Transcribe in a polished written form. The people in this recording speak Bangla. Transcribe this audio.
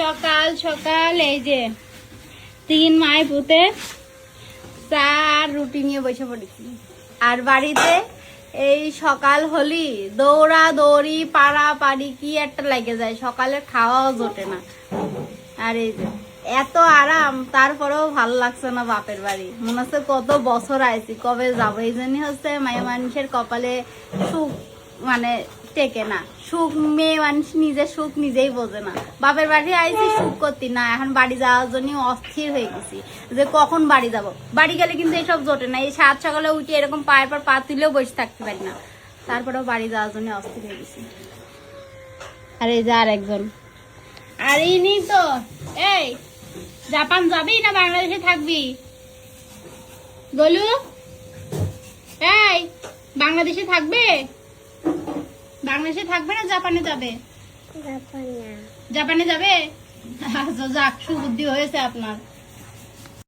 সকাল সকাল এই যে 3 মাই পুঁতে চা আর রুটি নিয়ে বসে পড়েছি। আর বাড়িতে এই সকাল হলি দৌড়া দৌড়ি পাড়া পাড়ি কি একটা লেগে যায়, সকালে খাওয়াও জোটে না। আর এই যে এত আরাম, তারপরেও ভালো লাগছে না বাপের বাড়ি। মনে হচ্ছে কত বছর আইছি, কবে যাবো। এই জন্যই হচ্ছে মায়ের মানুষের কপালে সুখ মানে টেকে না। সুখ মেয়ে মানুষ নিজের সুখ নিজেই বোঝে না। বাপের বাড়ি আইছি সুখ করতি না, এখন বাড়ি যাওয়ার জন্য অস্থির হয়ে গেছি যে কখন বাড়ি যাব। বাড়ি গেলে কিন্তু এইসব জোটে না। এই 7 সকালে উঠে এরকম পায়ের পর পা তুলেও বসে থাকতে পারি না, তারপরেও বাড়ি যাওয়ার জন্য অস্থির হয়ে গেছি। আর এই যে আর একজন, আর ইনি তো এই জাপান যাবি না বাংলাদেশে থাকবি? বলু এই বাংলাদেশে থাকবে? বাংলাদেশে থাকবে না জাপানে যাবে? জাপানে যাবে। আচ্ছা যাক, সুবুদ্ধি হয়েছে আপনার।